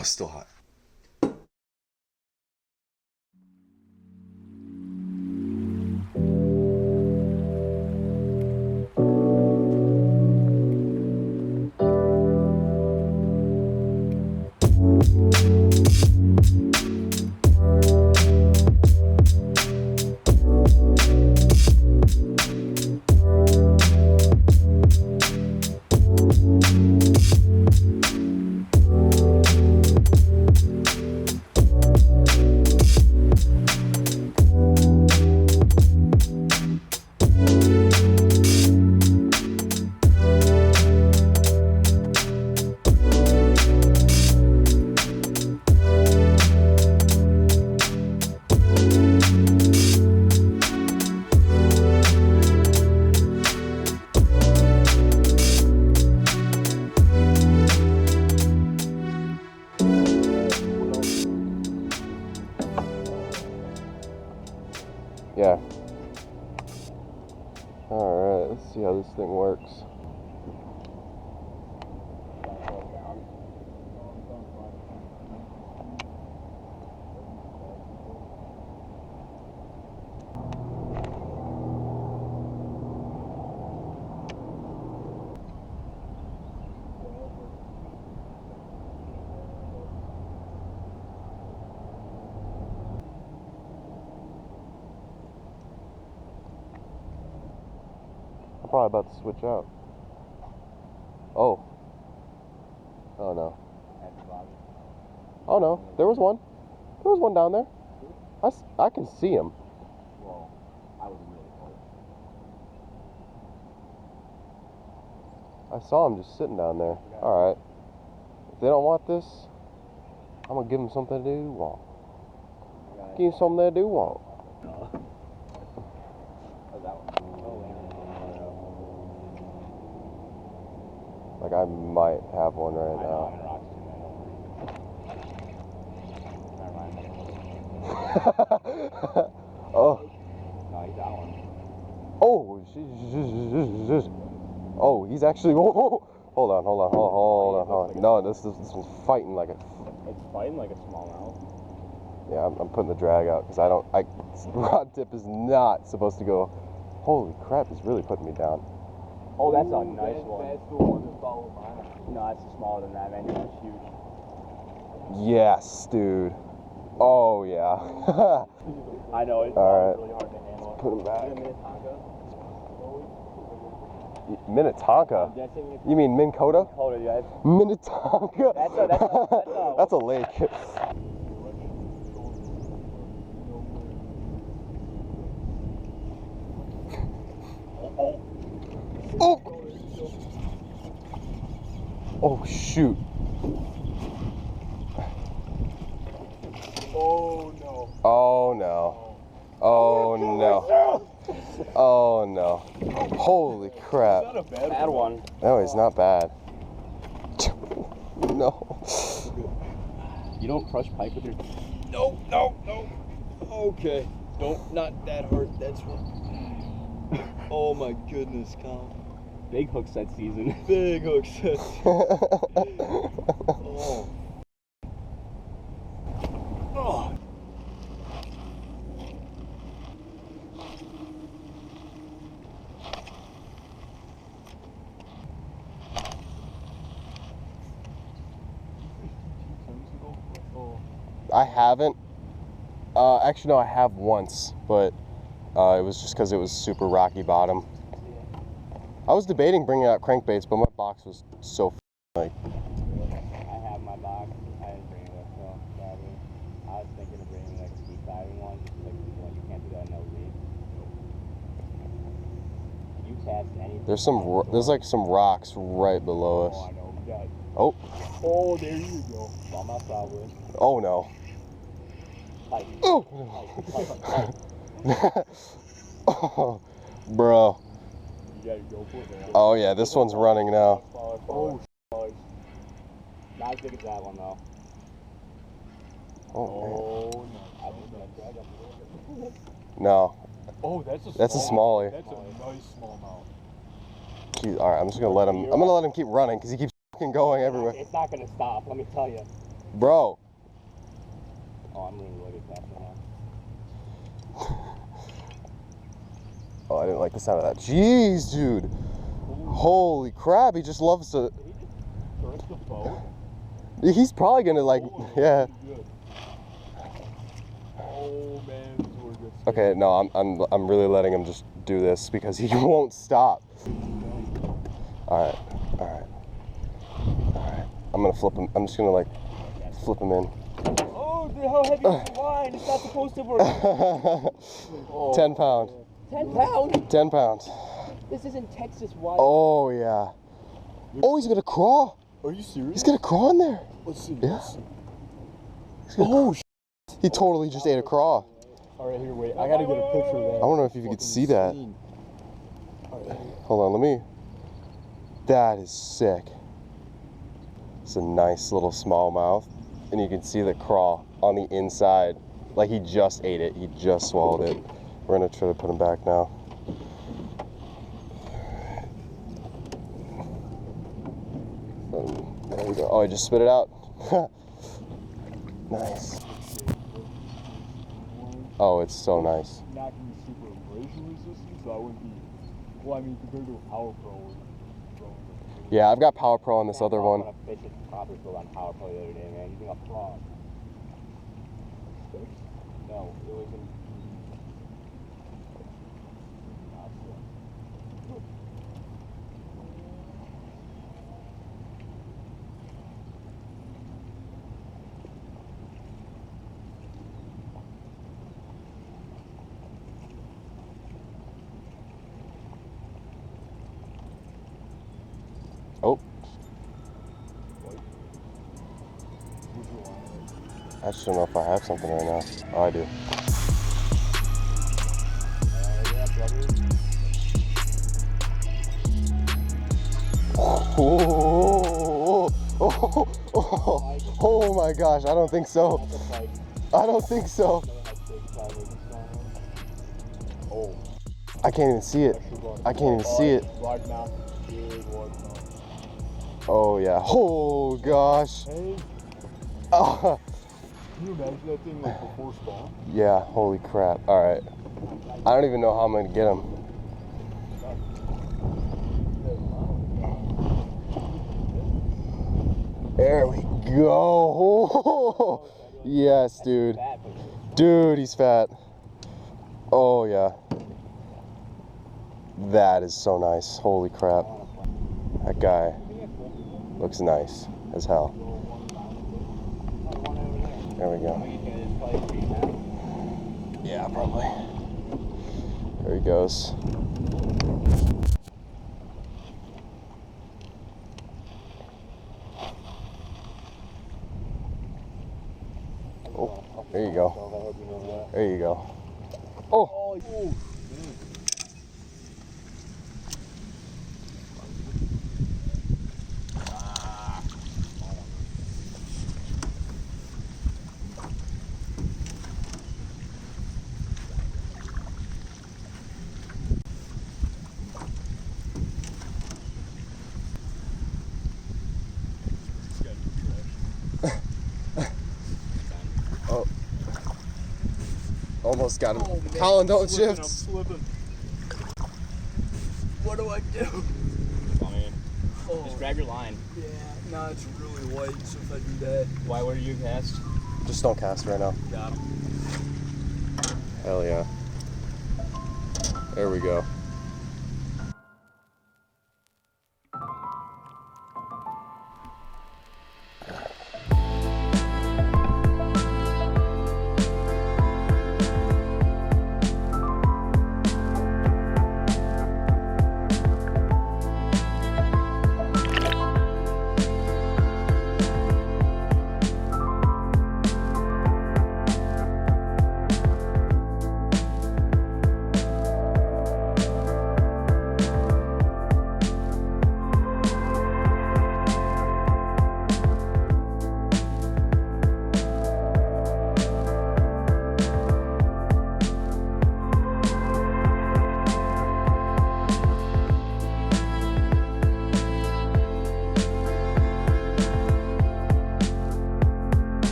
it's still hot. Yeah. Alright, let's see how this thing works. Probably about to switch out. Oh. Oh no. Oh no. There was one. There was one down there. I can see him. Well, I was really close. I saw him just sitting down there. Alright. If they don't want this, I'm gonna give them something they do want. Give them something they do want. Like I might have one right now. Oh. No, he's got one. Oh, oh, he's actually. Oh, hold on. No, this one's fighting like a. It's fighting like a smallmouth. Yeah, I'm putting the drag out because rod tip is not supposed to go. Holy crap, he's really putting me down. Oh, that's a nice one. That's the one that's followed by. No, it's smaller than that, man. That's huge. Yes, dude. Oh, yeah. I know, it's all right. Really hard to handle. Put him back. Minnetonka? Minnetonka? You mean Minn Kota? Kota, yeah. Minnetonka? That's a lake. Oh! Oh, shoot. Oh no. Oh no. Oh no. Oh no. Holy crap. Not a bad one. No, he's not bad. No. You don't crush pike with your... No. Okay. Not that hard. That's one. Oh my goodness, Colin. Big hook set season. Big hook set. Oh. Oh. I haven't. Actually, no, I have once, but it was just because it was super rocky bottom. I was debating bringing out crankbaits, but my box was so like. I have my box. I didn't bring it up, so sadly. I was thinking of bringing like a deep diving one, just like you can't do that in no lead. You cast anything. There's like some rocks right below us. Oh, I know. We got. Oh. Oh, there you go. Smallmouth probably. Oh no. Pike. Oh. Pike. Oh, bro. You gotta go for it, man. Oh yeah, this one's running now. Oh, not as big as that one though. Oh, no. no. Oh, that's a smallie. That's a nice smallmouth. All right, I'm just gonna let him. I'm gonna let him keep running because he keeps fucking going everywhere. It's not gonna stop. Let me tell you. Bro. Oh, I'm really loaded faster now. Oh, I didn't like the sound of that. Jeez, dude. Holy crap, he just loves to... Did he just burst the boat? He's probably gonna like, yeah. Good. Oh man, this is a good. Okay, no, I'm really letting him just do this because he won't stop. All right. I'm gonna flip him. I'm just gonna like flip him in. Oh, dude, how heavy is the line? It's not supposed to work. 10 pound. 10 pounds? 10 pounds. This isn't Texas wide. Oh yeah. Oh, he's gonna crawl. Are you serious? He's gonna crawl in there. Let's see. Yeah. Let's see. Oh, he totally just ate a craw. All right, here, wait. I gotta get a picture of that. I don't know if you could see that. All right. Hold on, let me. That is sick. It's a nice little smallmouth, and you can see the craw on the inside. Like he just ate it. He just swallowed it. We're gonna try to put him back now. There we go. Oh, he just spit it out. Nice. Oh, it's so nice. Not gonna be super abrasion resistant, so I wouldn't be. Well, I mean, compared to a Power Pro. Yeah, I've got Power Pro on this other one. I fished a copper field on Power Pro the other day, man. Using a frog. No, it was in. Oh. I just don't know if I have something right now. Oh, I do. Yeah, brother. Oh my gosh, I don't think so. I don't think so. Oh. I can't even see it. I can't even see it. Largemouth. Big largemouth. Oh yeah. Oh gosh. Hey. Oh. Can you imagine that thing like before spawn? Yeah, holy crap. Alright. I don't even know how I'm gonna get him. There we go. Oh, yes, dude. Dude, he's fat. Oh yeah. That is so nice. Holy crap. That guy looks nice as hell. There we go. Yeah, probably. There he goes. Oh, there you go. There you go. Oh. Oh. Almost got him. Oh, Colin, don't slipping, shift. I'm slipping. What do I do? I mean, Oh. just grab your line. Yeah, no, it's really light, so if I do that. Why were you cast? Just don't cast right now. Got him. Hell yeah. There we go.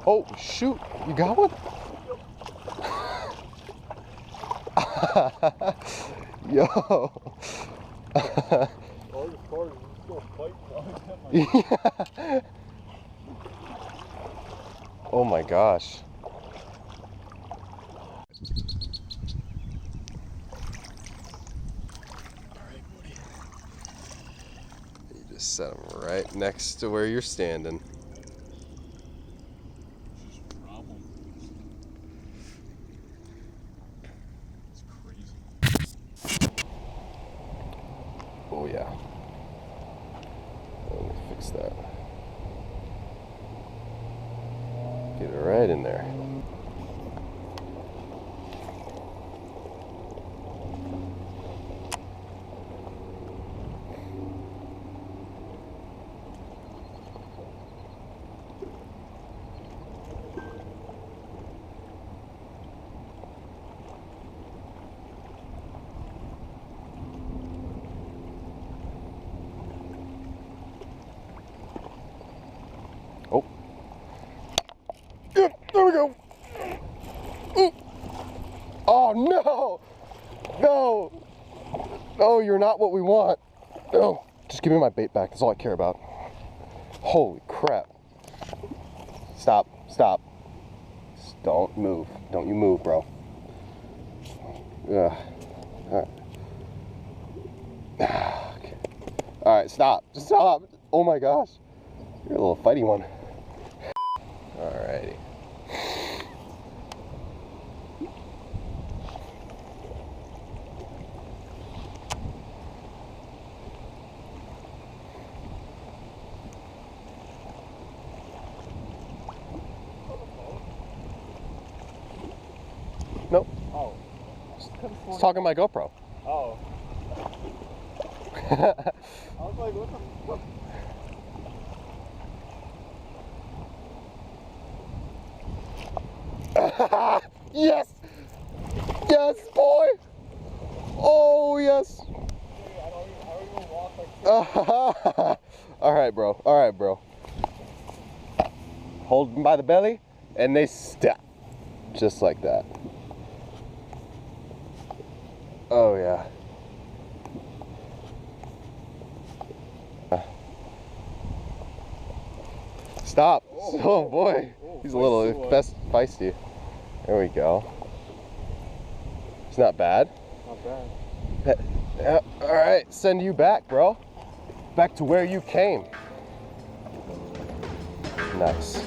Oh, shoot. You got one? Yo. Yeah. Oh my gosh. Alright, buddy. You just set him right next to where you're standing. Oh yeah. Let me fix that. Get it right in there. Oh. Yep, there we go. Oh no! No! No, you're not what we want. No. Just give me my bait back. That's all I care about. Holy crap. Stop. Stop. Just don't move. Don't you move, bro. Ugh. Alright. Okay. Alright, stop. Just stop. Oh my gosh. You're a little fighty one. Alrighty. Nope. Oh. It's talking to my GoPro. Oh. I was like, what the fuck? Yes! Yes, boy! Oh, yes! I don't even walk like Alright, bro. Alright, bro. Hold them by the belly, and they step. Just like that. Oh, yeah. Stop. Oh, boy. He's a little feisty. There we go. It's not bad. Not bad. Alright, send you back, bro. Back to where you came. Nice.